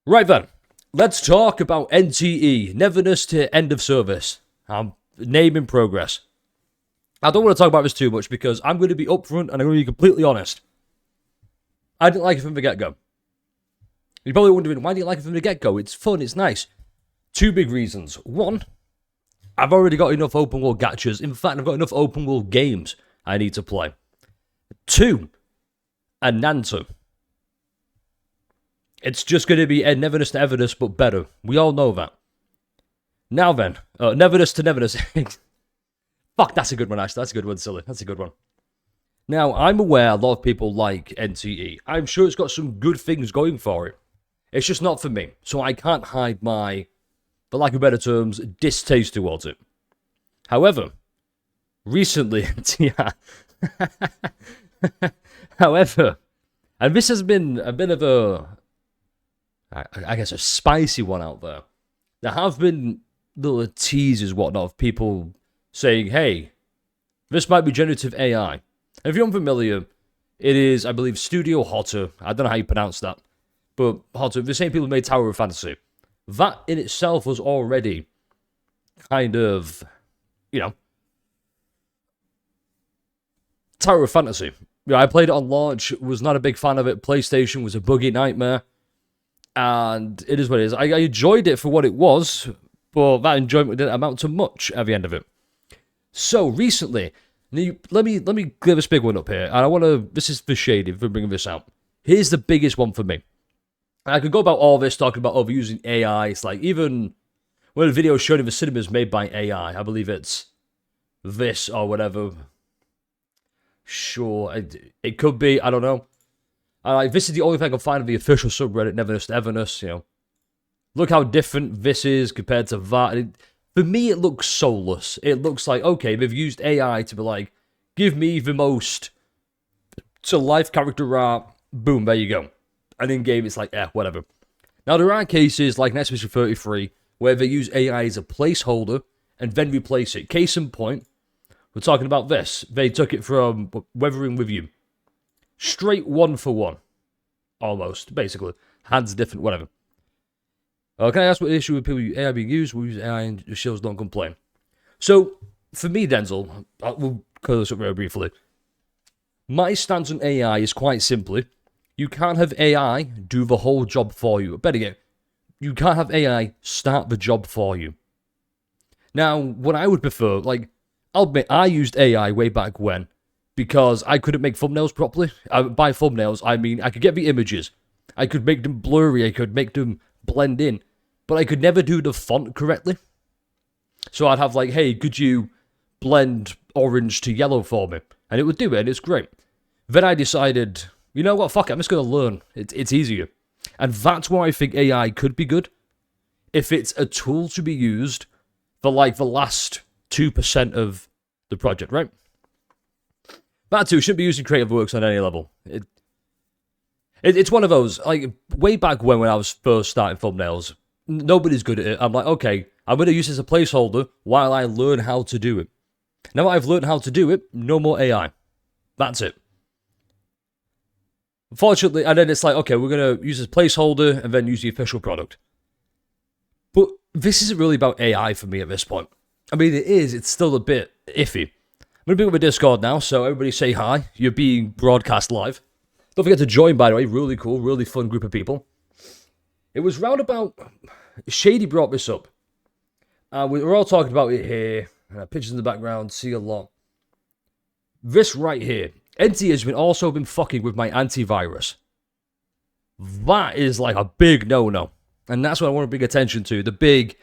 Right then, let's talk about NTE, Neverness to End of Service. Name in progress. I don't want to talk about this too much because I'm going to be upfront and I'm going to be completely honest. I didn't like it from the get-go. You're probably wondering, why do you like it from the get-go? It's fun, it's nice. Two big reasons. One, I've already got enough open world gachas. In fact, I've got enough open world games I need to play. Two, Ananta. It's just going to be a Neverness to Everness, but better. We all know that. Now then, Neverness to Neverness. Fuck, that's a good one, actually. That's a good one, silly. That's a good one. Now, I'm aware a lot of people like NTE. I'm sure it's got some good things going for it. It's just not for me. So I can't hide my, for lack of better terms, distaste towards it. However, recently, yeah. However, and this has been a bit of I guess a spicy one out there. There have been little teasers, whatnot, of people saying, hey, this might be generative AI. And if you're unfamiliar, it is, I believe, Studio Hotter. I don't know how you pronounce that. But Hotter, the same people who made Tower of Fantasy. That in itself was already kind of, Tower of Fantasy. I played it on launch, was not a big fan of it. PlayStation was a buggy nightmare. And it is what it is. I enjoyed it for what it was, but that enjoyment didn't amount to much at the end of it. So recently, let me give this big one up here, and I want to. This is for shady for bringing this out. Here's the biggest one for me. I could go about all this talking about overusing AI. It's like even when a video shown in the cinemas made by AI, I believe it's this or whatever. Sure, it could be. I don't know. This is the only thing I can find on the official subreddit, Neverness to Everness, Look how different this is compared to that. For me, it looks soulless. It looks like, okay, they've used AI to be like, give me the most to life character art. Boom, there you go. And in game, it's like, whatever. Now, there are cases like Next Mission 33 where they use AI as a placeholder and then replace it. Case in point, we're talking about this. They took it from Weathering With You. Straight one for one. Almost, basically. Hands different, whatever. Can I ask what the issue with people use AI being used? We use AI and the shows don't complain. So, for me, Denzel, we'll clear this up very briefly. My stance on AI is quite simply, you can't have AI do the whole job for you. Better yet, you can't have AI start the job for you. Now, what I would prefer, I'll admit, I used AI way back when, because I couldn't make thumbnails properly. By thumbnails, I mean I could get the images. I could make them blurry. I could make them blend in. But I could never do the font correctly. So I'd have hey, could you blend orange to yellow for me? And it would do it, and it's great. Then I decided, you know what, fuck it, I'm just going to learn. It's easier. And that's why I think AI could be good. If it's a tool to be used for the last 2% of the project, right? That too shouldn't be used in creative works on any level. It's one of those, way back when I was first starting thumbnails, nobody's good at it. I'm like, okay, I'm going to use this as a placeholder while I learn how to do it. Now I've learned how to do it, no more AI. That's it. Fortunately, and then it's like, okay, we're going to use this placeholder and then use the official product. But this isn't really about AI for me at this point. I mean, it is, it's still a bit iffy. I'm going to bring up a Discord now, so everybody say hi. You're being broadcast live. Don't forget to join, by the way. Really cool, really fun group of people. It was round about... Shady brought this up. We're all talking about it here. Pictures in the background, see a lot. This right here. NTE has also been fucking with my antivirus. That is a big no-no. And that's what I want to bring attention to. The big...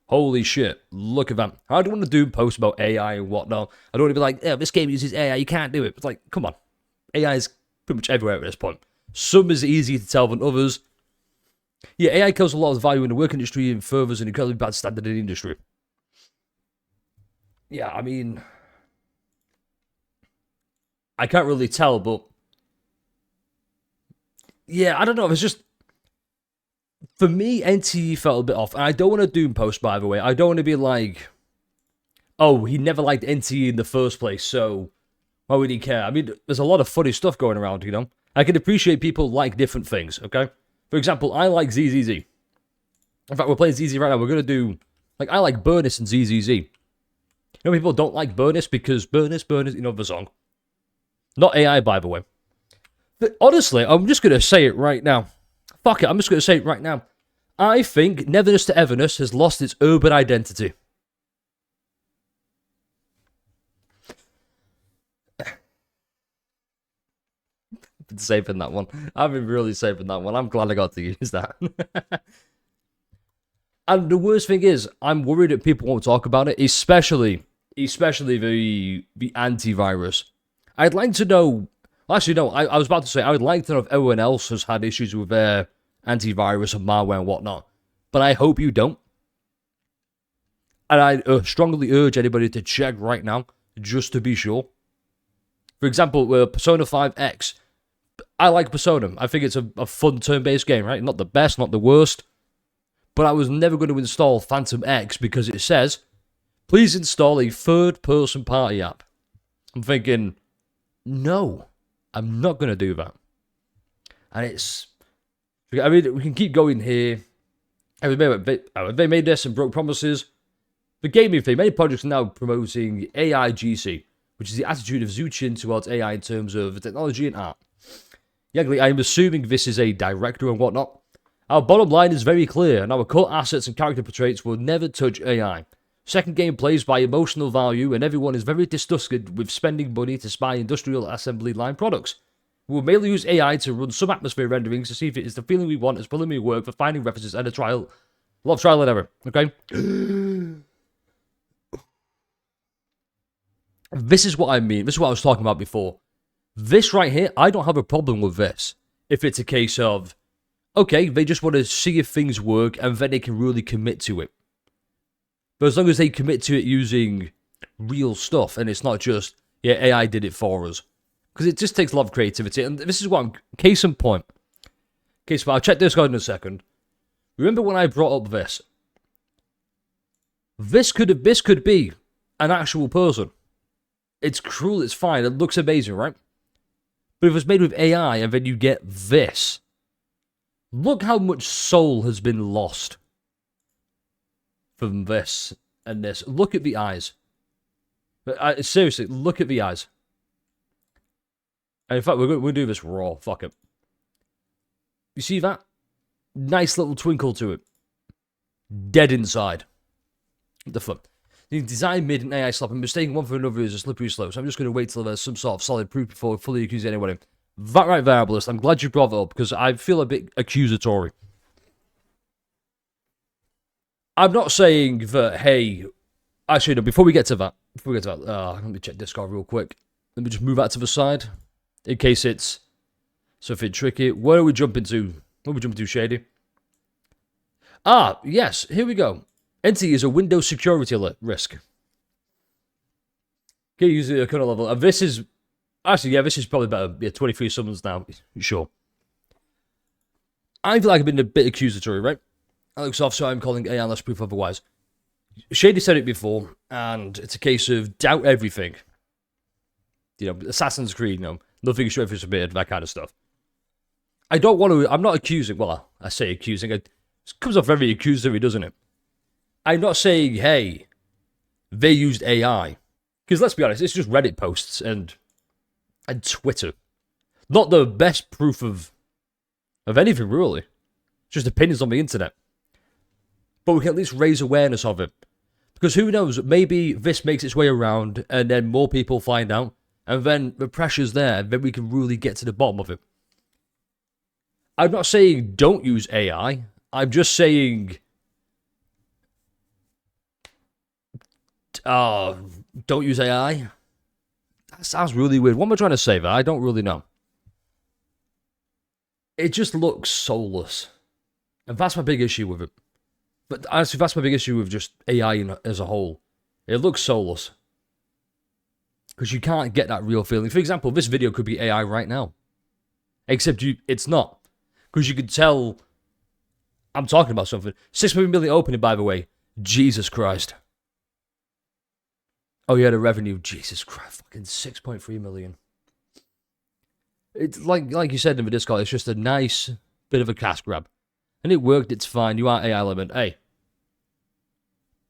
Holy shit, look at that. I don't want to do posts about AI and whatnot. I don't want to be like, this game uses AI, you can't do it. It's come on. AI is pretty much everywhere at this point. Some is easier to tell than others. Yeah, AI kills a lot of value in the work industry and furthers an incredibly bad standard in the industry. Yeah, I mean... I can't really tell, but... Yeah, I don't know, it's just... For me, NTE felt a bit off. And I don't want to doom post, by the way. I don't want to be like, oh, he never liked NTE in the first place, so why would he care? I mean, there's a lot of funny stuff going around, I can appreciate people like different things, okay? For example, I like ZZZ. In fact, we're playing ZZ right now. We're going to do... Like, I like Burness and ZZZ. You know, people don't like Burness because Burness, you know the song. Not AI, by the way. But honestly, I'm just going to say it right now. Fuck it, I'm just going to say it right now. I think Neverness to Everness has lost its urban identity. I've been saving that one. I've been really saving that one. I'm glad I got to use that. And the worst thing is, I'm worried that people won't talk about it, especially the antivirus. I'd like to know... Actually, no, I was about to say, I would like to know if everyone else has had issues with their antivirus and malware and whatnot. But I hope you don't. And I strongly urge anybody to check right now, just to be sure. For example, Persona 5X. I like Persona. I think it's a fun turn-based game, right? Not the best, not the worst. But I was never going to install Phantom X because it says, please install a third-person party app. I'm thinking, no, I'm not going to do that. And it's... I mean, we can keep going here. They made this and broke promises. The gaming thing, many projects are now promoting AI GC, which is the attitude of Zuchin towards AI in terms of technology and art. Yagli, I'm assuming this is a director and whatnot. Our bottom line is very clear, and our core assets and character portraits will never touch AI. Second game plays by emotional value, and everyone is very disgusted with spending money to spy industrial assembly line products. We will mainly use AI to run some atmosphere renderings to see if it is the feeling we want as preliminary work for finding references and a lot of trial and error, okay? This is what I mean. This is what I was talking about before. This right here, I don't have a problem with this. If it's a case of, okay, they just want to see if things work and then they can really commit to it. But as long as they commit to it using real stuff and it's not just, yeah, AI did it for us. Because it just takes a lot of creativity. And this is what I'm... Case in point. I'll check Discord in a second. Remember when I brought up this? This could be an actual person. It's cruel, it's fine, it looks amazing, right? But if it was made with AI and then you get this, look how much soul has been lost from this and this. Look at the eyes. Seriously, look at the eyes. And in fact, we'll do this raw. Fuck it. You see that? Nice little twinkle to it. Dead inside. What the fuck? The design made an AI slap and mistaking one for another is a slippery slope, so I'm just going to wait till there's some sort of solid proof before we fully accuse anyone. That right there, Ableist, I'm glad you brought that up, because I feel a bit accusatory. I'm not saying that, hey... Actually, no, before we get to that, let me check Discord real quick. Let me just move that to the side, in case it's something tricky. Where are we jumping to? Shady? Ah, yes, here we go. NTE is a Windows security risk. Okay, use the kernel level. And this is... Actually, yeah, this is probably better. Yeah, 23 summons now. Sure. I feel like I've been a bit accusatory, right? Alex off, so I'm calling AI less proof otherwise. Shady said it before, and it's a case of doubt everything. You know, Assassin's Creed, you know, nothing should ever submitted, that kind of stuff. I don't want to... I'm not accusing... Well, I say accusing. It comes off very accusatory, doesn't it? I'm not saying, hey, they used AI. Because let's be honest, it's just Reddit posts and Twitter. Not the best proof of anything, really. It's just opinions on the internet. But we can at least raise awareness of it. Because who knows, maybe this makes its way around and then more people find out. And then the pressure's there, and then we can really get to the bottom of it. I'm not saying don't use AI. I'm just saying... don't use AI? That sounds really weird. What am I trying to say there? I don't really know. It just looks soulless. And that's my big issue with it. But honestly, that's my big issue with just AI as a whole. It looks soulless. Because you can't get that real feeling. For example, this video could be AI right now. Except it's not. Because you could tell I'm talking about something. 6 million opening, by the way. Jesus Christ. Oh, yeah, the revenue. Jesus Christ. Fucking 6.3 million. It's like you said in the Discord, it's just a nice bit of a cash grab. And it worked, it's fine. You are AI element. Hey,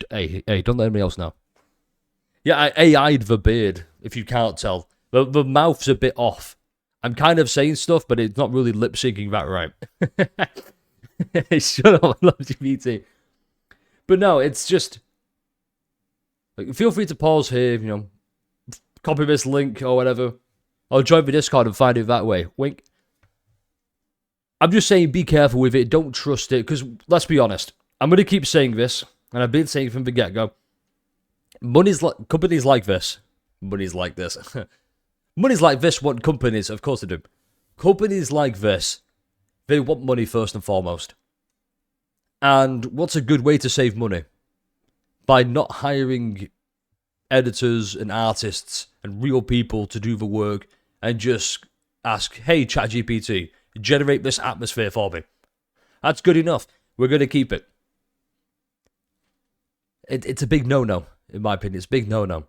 don't let anybody else know. Yeah, I AI'd the beard, if you can't tell. The mouth's a bit off. I'm kind of saying stuff, but it's not really lip syncing that right. Shut up, I love GPT. But no, it's just... Like, feel free to pause here, you know, copy this link or whatever. Or join the Discord and find it that way. Wink. I'm just saying be careful with it. Don't trust it. Because, let's be honest. I'm going to keep saying this. And I've been saying it from the get-go. Companies like this. Money's like this. Money's like this want companies. Of course they do. Companies like this. They want money first and foremost. And what's a good way to save money? By not hiring editors and artists and real people to do the work and just ask, hey, ChatGPT, generate this atmosphere for me. That's good enough. We're going to keep it. It's a big no-no, in my opinion. It's a big no-no.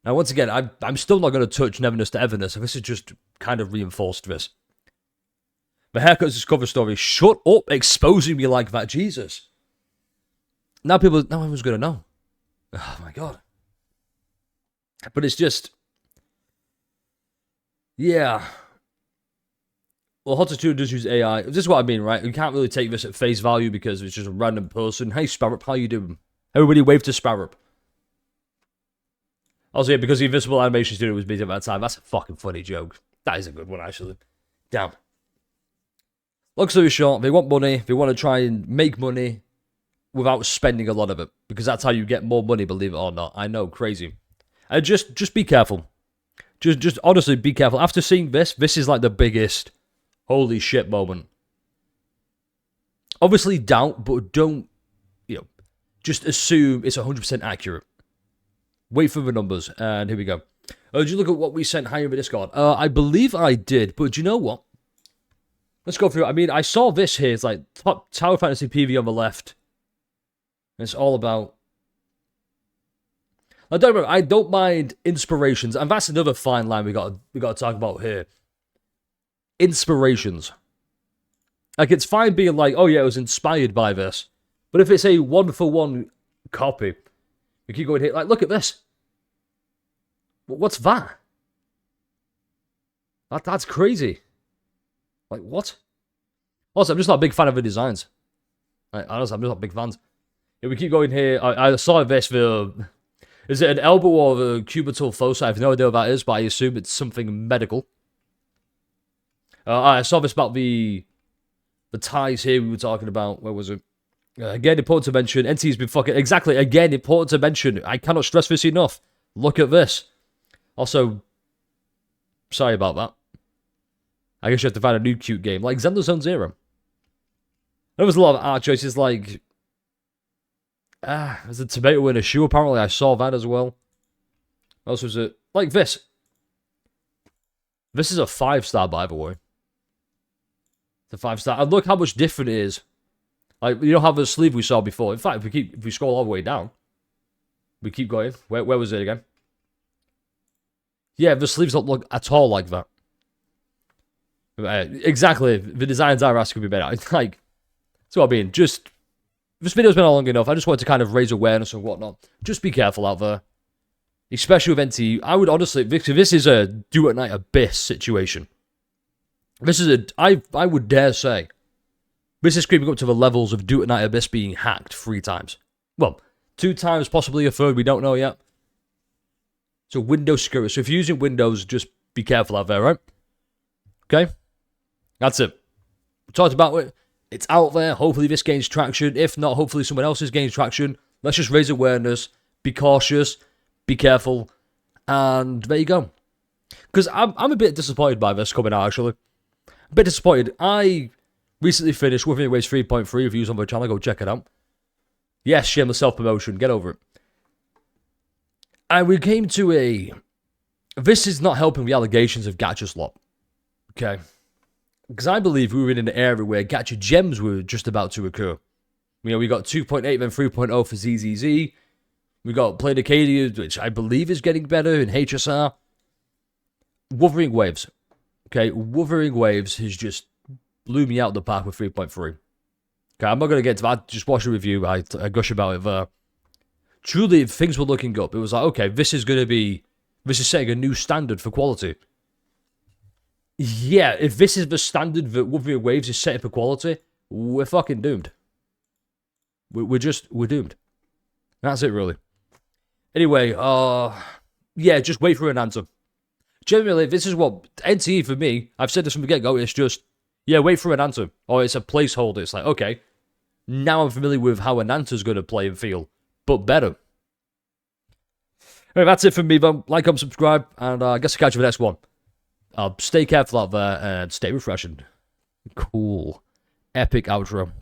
Now, once again, I'm still not going to touch Neverness To Everness, so this has just kind of reinforced this. The haircut's cover story. Shut up exposing me like that, Jesus. Now no one's going to know. Oh, my God. But it's just... Yeah. Well, Hotitude does use AI. This is what I mean, right? You can't really take this at face value because it's just a random person. Hey, Sparrow, how you doing? Everybody wave to Sparrow. Also, yeah, because the Invisible Animation Studio was busy at that time. That's a fucking funny joke. That is a good one, actually. Damn. Long story short, they want money. They want to try and make money without spending a lot of it. Because that's how you get more money, believe it or not. I know, crazy. And just be careful. Just honestly, be careful. After seeing this is like the biggest holy shit moment. Obviously, doubt, but don't, just assume it's 100% accurate. Wait for the numbers, and here we go. Did you look at what we sent higher in the Discord? I believe I did, but do you know what? Let's go through it. I mean, I saw this here. It's like top Tower Fantasy PV on the left. It's all about... I don't mind inspirations, and that's another fine line we got to talk about here. Inspirations. Like, it's fine being like, oh yeah, it was inspired by this. But if it's a one-for-one copy, we keep going here. Like, look at this. What's that? That's crazy. Like, what? Also, I'm just not a big fan of the designs. Honestly, I'm just not big fans. Yeah, we keep going here. I saw this. Is it an elbow or a cubital foci? I have no idea what that is, but I assume it's something medical. I saw this about the ties here we were talking about. Where was it? Again, important to mention. NTE's been fucking... Exactly, again, important to mention. I cannot stress this enough. Look at this. Also, sorry about that. I guess you have to find a new cute game. Like Zelda Zone Zero. There was a lot of art choices like... there's a tomato in a shoe, apparently. I saw that as well. What else was it? Like this. This is a 5-star, by the way. It's a 5-star. And look how much different it is. Like, you don't have the sleeve we saw before. In fact, if we scroll all the way down, we keep going. Where was it again? Yeah, the sleeves don't look at all like that. Exactly. The designs are asking me better. It's like, that's what I mean. Just, this video's been long enough. I just wanted to kind of raise awareness and whatnot. Just be careful out there. Especially with NTE. I would honestly, this is a Duet Night Abyss situation. This is I would dare say, this is creeping up to the levels of Duet Night Abyss being hacked 3 times. Well, 2 times, possibly a 3rd, we don't know yet. So Windows security. So if you're using Windows, just be careful out there, right? Okay? That's it. We talked about it. It's out there. Hopefully this gains traction. If not, hopefully someone else's gains traction. Let's just raise awareness. Be cautious. Be careful. And there you go. Because I'm a bit disappointed by this coming out, actually. A bit disappointed. I recently finished Withering Waves 3.3 reviews on my channel. Go check it out. Yes, shameless self-promotion. Get over it. And we came to a... This is not helping the allegations of gacha slop. Okay? Because I believe we were in an era where gacha gems were just about to occur. You know, we got 2.8 then 3.0 for ZZZ. We got Play Acadia, which I believe is getting better in HSR. Wuthering Waves. Okay, Wuthering Waves has just blew me out the park with 3.3. Okay, I'm not going to get into that. Just watch a review. I gush about it there. Truly, things were looking up. It was like, okay, this is setting a new standard for quality. Yeah, if this is the standard that Wuthering Waves is setting for quality, we're fucking doomed. We're doomed. That's it, really. Anyway, yeah, just wait for an answer. Generally, this is what NTE for me. I've said this from the get-go. It's just, yeah, wait for an answer, or it's a placeholder. It's like, okay, now I'm familiar with how an answer's going to play and feel, but better. Anyway, that's it from me, though. Like, comment, subscribe, and I guess I'll catch you for the next one. Stay careful out there and stay refreshing. Cool. Epic outro.